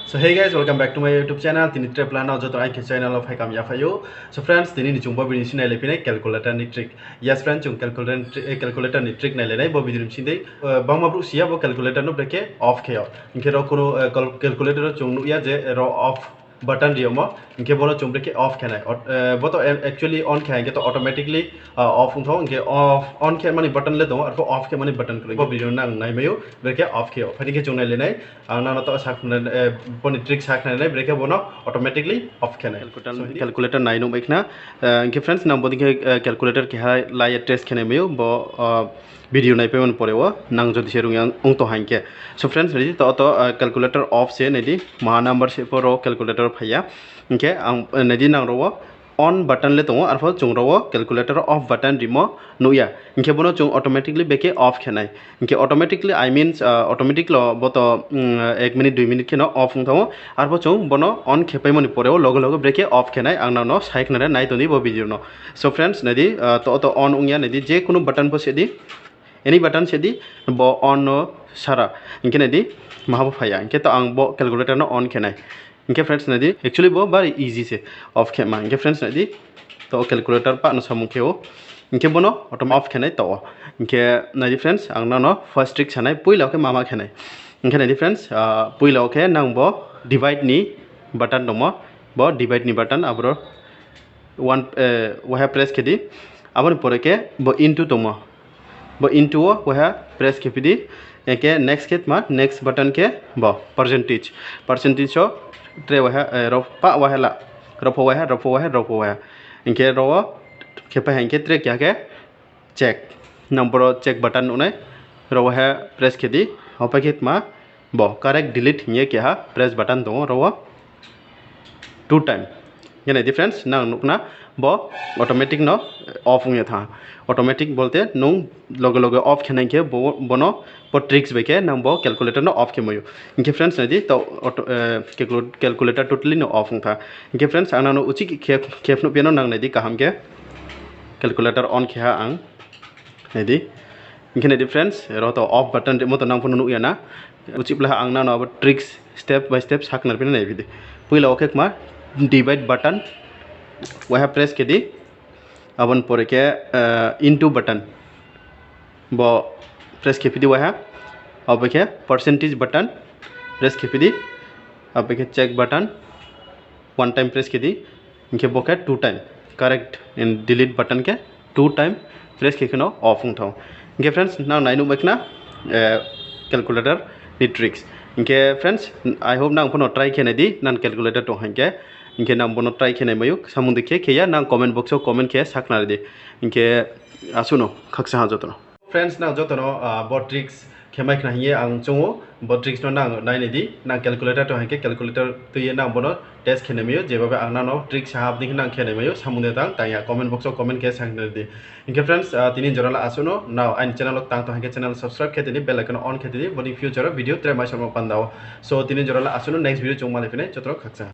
So hey guys, welcome back to my YouTube channel. Tini trip plan now joto ke channel of Haikam Yafayo. So friends, tini ni chumba bini sini lepine calculator ni trick. Yes friends, chung calculator ni trick na lenai bo bidirim sini. Bang mabru siya bo calculator no breke off kheyo. Inke ro kono calculator chung nu ya je ro off button diyo mo. Inke bono chung breke off khenai. Boto actually on khenai to automatically off ungtho inke off on khe mani button le do arko off khe mani button klo. Bo bidirim nang nai mayo breke off kheyo. Phani ke chung na lenai. Ang na to sak poni trick sak na lenai breke bono automatically off khenai. Calculator nai no baikna. Inke friends nang bodi ke calculator ke hai lai test khenai mayo bo video nai pe man porewa nang jodi serung yang ung to hanke. So friends ready to calculator off se nedi ma number se poro calculator phaya inke ang nedi nang ro on button le tongo arfo chung ro calculator off button rimo nuya inke bono chung automatically beke off khenai inke automatically I means automatic lo boto 1 minute 2 minute keno off ungtho arfo chung bono on khepai moni porewa logo logo breke off khenai ang no saik na nai toni bo video no. So friends nedi to on ungya nedi je kuno button po sedi any button sedi bo on no sara inke nedi mahabo phaya inke to ang bo calculator no on khenai inke friends nedi actually bo very easy se off khema inke friends nedi to calculator pa no samukhe o inke bono auto off khenai to inke nedi friends ang no first trick sanai puila ke mama khenai inke nedi friends puila ke nang bo divide ni button domo bo divide ni button abro one waha press kedi abon pore ke bo into tomo bo into waha press kepidi के next के मा next button के बो percentage हो tray वह रोपा वह ला रोपो वह इनके रो के पे इनके ट्रे क्या के चेक नंबर चेक बटन उन्हें रो वह प्रेस के दी होपा के मा बो करेक्ट डिलीट ये क्या प्रेस बटन दो रो 2 टाइम ये नहीं डिफरेंस ना नुकना बो ऑटोमेटिक नो ऑफ हुए था ऑटोमेटिक बोलते नुं लोगो लोगो ऑफ खेने के बोनो पर ट्रिक्स बेके नंग बो कैलकुलेटर नो ऑफ के मयो इनके फ्रेंड्स नदी तो कैलकुलेटर टोटली नो ऑफ था इनके फ्रेंड्स आना नो उची खेप नो पियानो नंग नदी कहम के कैलकुलेटर ऑन किया आंग नदी इनके नदी फ्रेंड्स रो तो ऑफ बटन मो तो नंग फोन नु याना उची प्ला आंग ना no tricks step by step साक नरपिन नै बिदि पहिला ओके मा डिवाइड बटन वह प्रेस के दी अपन पर के इनटू बटन बो प्रेस के दी वह अब के परसेंटेज बटन प्रेस के दी अब के चेक बटन 1 टाइम प्रेस के दी इनके बोके 2 time correct in delete button के 2 टाइम प्रेस के नो ऑफ उठाओ इनके फ्रेंड्स ना नाइनु बकना कैलकुलेटर नी ट्रिक्स इनके फ्रेंड्स आई होप ना फोन ट्राई खेने दी नन कैलकुलेटर तो हंके इनके नाम बोनो ट्राई खेने मयुक सामुंदे के या ना कमेंट बॉक्स में कमेंट के साकना दे इनके आसुनो खक्सा जतनो फ्रेंड्स ना जतनो बॉ ट्रिक्स खेमाइक ना ये आं चंगो बॉ ट्रिक्स नो ना नाइने दी ना कैलकुलेटर तो हंके कैलकुलेटर तो ये ना बोनो टेस्ट खेने मयो जेबाबे आं ना नो ट्रिक्स हाब दी ना खेने मयो सामुंदे तां ताया कमेंट बॉक्स में कमेंट के साकना दे इनके फ्रेंड्स तिनि जरला आसुनो ना आइन चैनल तां तो हंके चैनल सब्सक्राइब खेते दी बेल आइकन ऑन खेते the body future video tray Mysore में पंदाओ सो तिनि जरला आसुनो नेक्स्ट वीडियो चंग माले फिने जतरो खक्सा